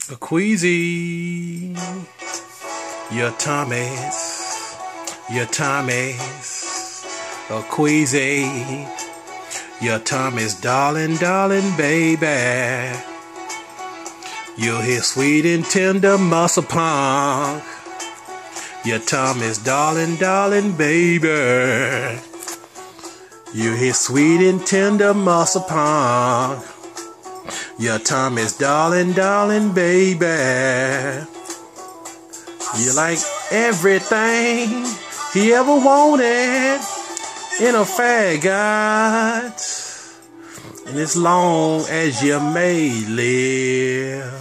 Akwesi, your Thomas, Akwesi, your Thomas, darling, baby. You're his sweet and tender muscle punk. Your Thomas, darling, baby. You're his sweet and tender muscle punk. Your Thomas, darling, baby. You like everything he ever wanted in a faggot. And as long as you may live.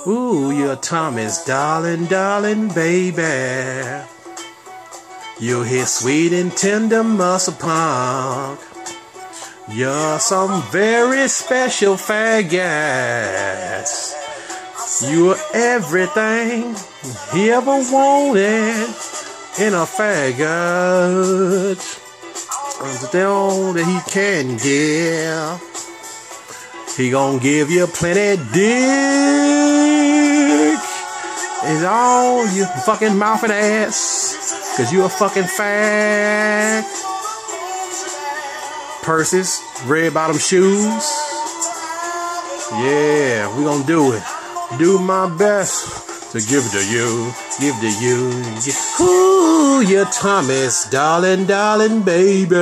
Ooh, your Thomas, darling, baby. You're his sweet and tender muscle punk. You're some very special faggots. You're everything he ever wanted in a faggot. All that he can give. He gonna give you plenty dick. It's all your fucking mouth and ass. Cause you a fucking fag. Purses, red bottom shoes. Yeah, we gonna do it. Do my best to give to you. Ooh, your Thomas, darling, baby.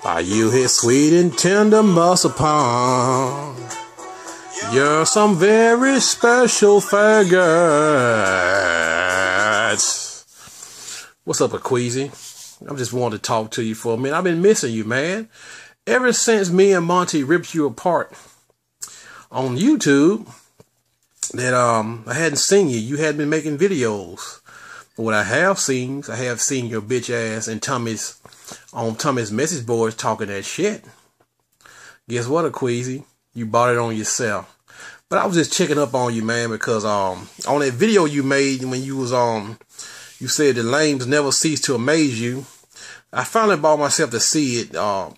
Are you his sweet and tender muscle punk? You're some very special faggots. What's up, Akwesi? I just wanted to talk to you for a minute. I've been missing you, man. Ever since me and Monty ripped you apart on YouTube, that I hadn't seen you. You hadn't been making videos. But what I have seen your bitch ass and Tommy's message boards talking that shit. Guess what, Akwesi? You bought it on yourself. But I was just checking up on you, man, because on that video you made when you was you said the lames never cease to amaze you. I finally bought myself to see it.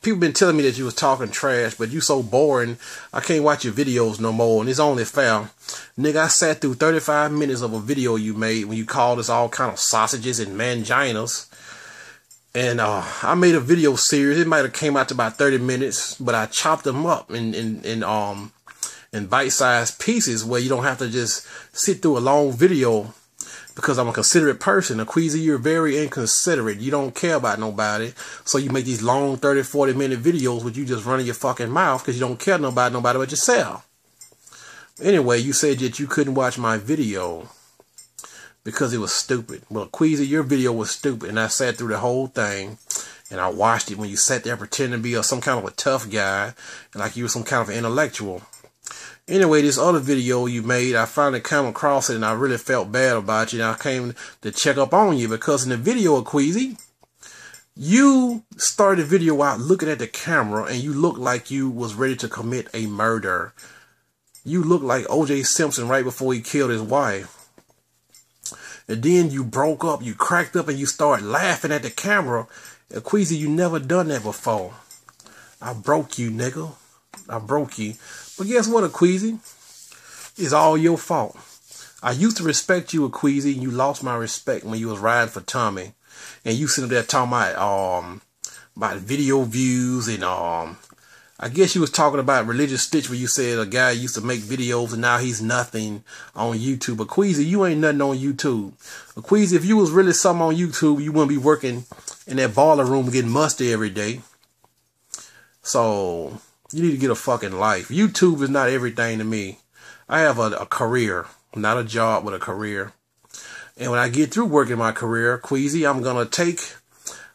People been telling me that you was talking trash, but you so boring, I can't watch your videos no more, and it's only fair. Nigga, I sat through 35 minutes of a video you made when you called us all kind of sausages and manginas. And I made a video series. It might have came out to about 30 minutes, but I chopped them up in bite-sized pieces where you don't have to just sit through a long video. Because I'm a considerate person. Akwesi, you're very inconsiderate. You don't care about nobody. So you make these long 30, 40 minute videos with you just running your fucking mouth because you don't care about nobody but yourself. Anyway, you said that you couldn't watch my video because it was stupid. Well, Akwesi, your video was stupid. And I sat through the whole thing. And I watched it when you sat there pretending to be some kind of a tough guy. And like you were some kind of an intellectual. Anyway, this other video you made, I finally came across it and I really felt bad about you. And I came to check up on you because in the video, Akwesi, you started the video out looking at the camera and you looked like you was ready to commit a murder. You looked like O.J. Simpson right before he killed his wife. And then you broke up, you cracked up and you started laughing at the camera. Akwesi, you never done that before. I broke you, nigga. I broke you. But guess what, Akwesi? It's all your fault. I used to respect you, Akwesi, and you lost my respect when you was riding for Tommy. And you sitting there talking about video views and I guess you was talking about Religious Stitch where you said a guy used to make videos and now he's nothing on YouTube. Akwesi, you ain't nothing on YouTube. Akwesi, if you was really something on YouTube, you wouldn't be working in that boiler room getting musty every day. So you need to get a fucking life. YouTube is not everything to me. I have a career, not a job, but a career. And when I get through working my career, Akwesi, I'm going to take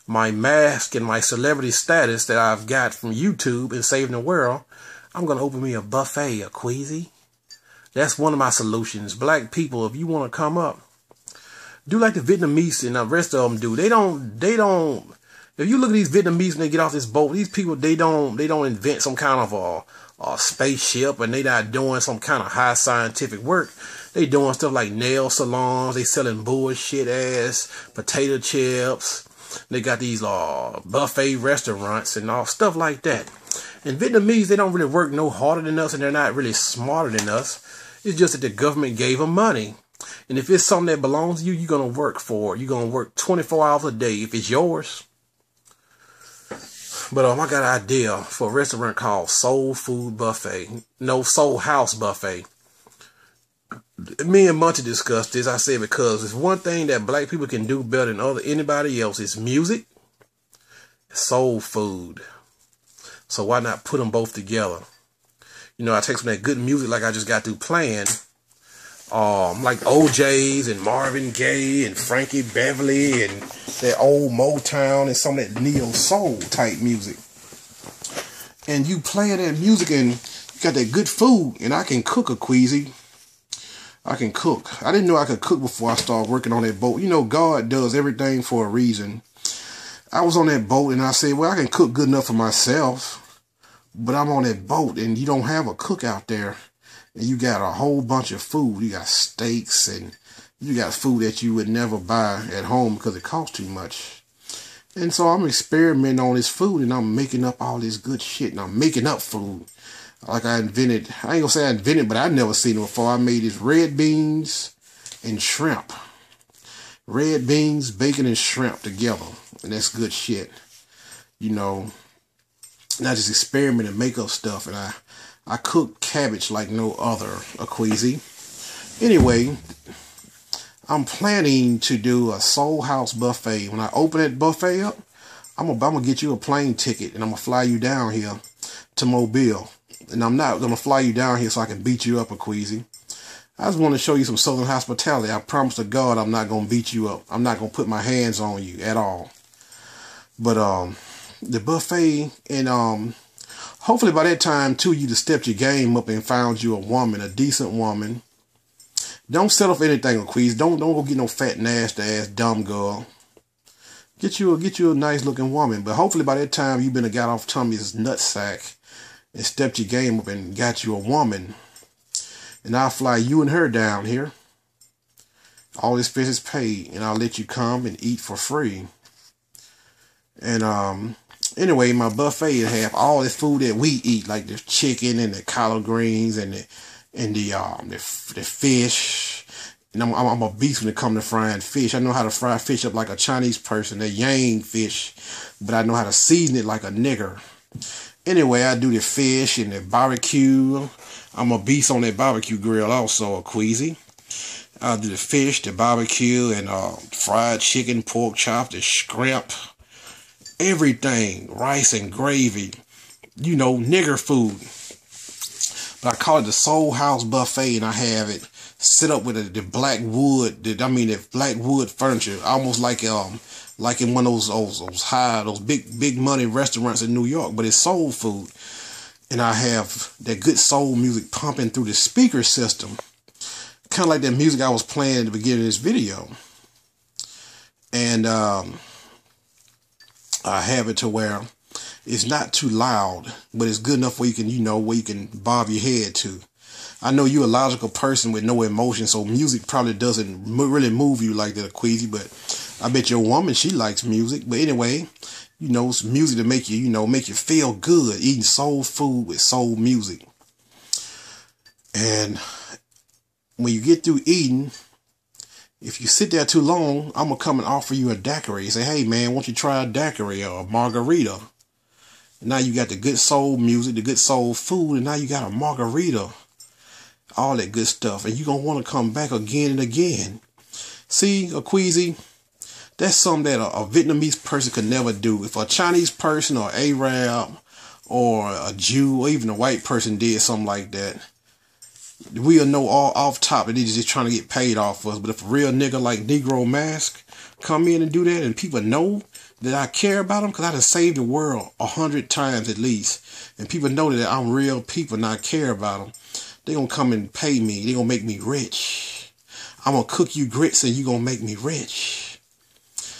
my mask and my celebrity status that I've got from YouTube and saving the world. I'm going to open me a buffet, Akwesi. That's one of my solutions. Black people, if you want to come up, do like the Vietnamese and the rest of them do. They don't. If you look at these Vietnamese when they get off this boat, these people, they don't invent some kind of a spaceship and they not doing some kind of high scientific work. They doing stuff like nail salons. They selling bullshit ass potato chips. They got these buffet restaurants and all stuff like that. And Vietnamese, they don't really work no harder than us, and they're not really smarter than us. It's just that the government gave them money. And if it's something that belongs to you, you're going to work for it. You're going to work 24 hours a day if it's yours. But I got an idea for a restaurant called Soul Food Buffet. No, Soul House Buffet. Me and Monty discussed this. I said because it's one thing that black people can do better than anybody else is music, soul food. So why not put them both together? You know, I take some of that good music like I just got through playing. Like OJ's and Marvin Gaye and Frankie Beverly and that old Motown and some of that neo soul type music. And you playing that music and you got that good food. And I can cook, Akwesi. I can cook. I didn't know I could cook before I started working on that boat. You know, God does everything for a reason. I was on that boat and I said, well, I can cook good enough for myself. But I'm on that boat and you don't have a cook out there. And you got a whole bunch of food. You got steaks and you got food that you would never buy at home because it costs too much. And so I'm experimenting on this food and I'm making up all this good shit. And I'm making up food. Like I invented, I ain't gonna say I invented, but I'd never seen it before. I made this red beans and shrimp. Red beans, bacon, and shrimp together. And that's good shit. You know, and I just experiment and make up stuff. And I cook cabbage like no other, Akwesi. Anyway, I'm planning to do a Soul House buffet. When I open that buffet up, I'm gonna get you a plane ticket and I'm gonna fly you down here to Mobile. And I'm not gonna fly you down here so I can beat you up, Akwesi. I just want to show you some Southern hospitality. I promise to God I'm not gonna beat you up. I'm not gonna put my hands on you at all. But the buffet and hopefully by that time, too, you'd have stepped your game up and found you a woman, a decent woman. Don't settle for anything, Akwesi. Don't go get no fat, nasty ass dumb girl. Get you a nice looking woman. But hopefully by that time, you've been got off Tommy's nutsack and stepped your game up and got you a woman. And I'll fly you and her down here. All this fish is paid, and I'll let you come and eat for free. And anyway, my buffet will have all the food that we eat, like the chicken and the collard greens and the fish. And I'm a beast when it comes to frying fish. I know how to fry fish up like a Chinese person, the yang fish, but I know how to season it like a nigger. Anyway, I do the fish and the barbecue. I'm a beast on that barbecue grill also, Akwesi. I do the fish, the barbecue, and fried chicken, pork chop, the shrimp. Everything, rice and gravy, you know, nigger food. But I call it the Soul House Buffet, and I have it set up with the black wood. The black wood furniture, almost like in one of those big money restaurants in New York. But it's soul food, and I have that good soul music pumping through the speaker system, kind of like that music I was playing at the beginning of this video. And I have it to where it's not too loud, but it's good enough where you can, you know, where you can bob your head to. I know you're a logical person with no emotion, so music probably doesn't really move you like that, Akwesi, but I bet your woman, she likes music. But anyway, you know, it's music to make you, you know, make you feel good, eating soul food with soul music. And when you get through eating, if you sit there too long, I'm going to come and offer you a daiquiri. Say, hey, man, won't you try a daiquiri or a margarita? And now you got the good soul music, the good soul food, and now you got a margarita. All that good stuff. And you're going to want to come back again and again. See, Akwesi, that's something that a Vietnamese person could never do. If a Chinese person or Arab or a Jew or even a white person did something like that, we'll know all off top that they're just trying to get paid off us. But if a real nigga like Negro Mask come in and do that, and people know that I care about them, because I done saved the world 100 times at least, and people know that I'm real people and I care about them, they gonna come and pay me. They gonna make me rich. I'm gonna cook you grits and you gonna make me rich.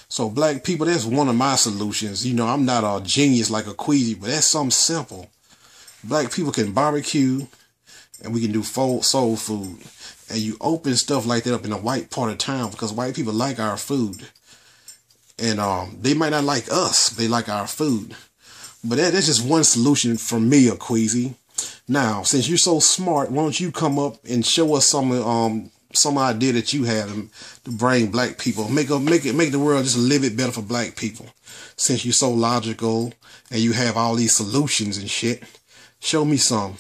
So black people, that's one of my solutions. You know, I'm not a genius like Akwesi, but that's something simple. Black people can barbecue, and we can do soul food. And you open stuff like that up in the white part of town, because white people like our food. And they might not like us, they like our food. But that's just one solution from me, Akwesi. Now, since you're so smart, why don't you come up and show us some idea that you have to bring black people, make the world just a little bit better for black people. Since you're so logical and you have all these solutions and shit, show me some.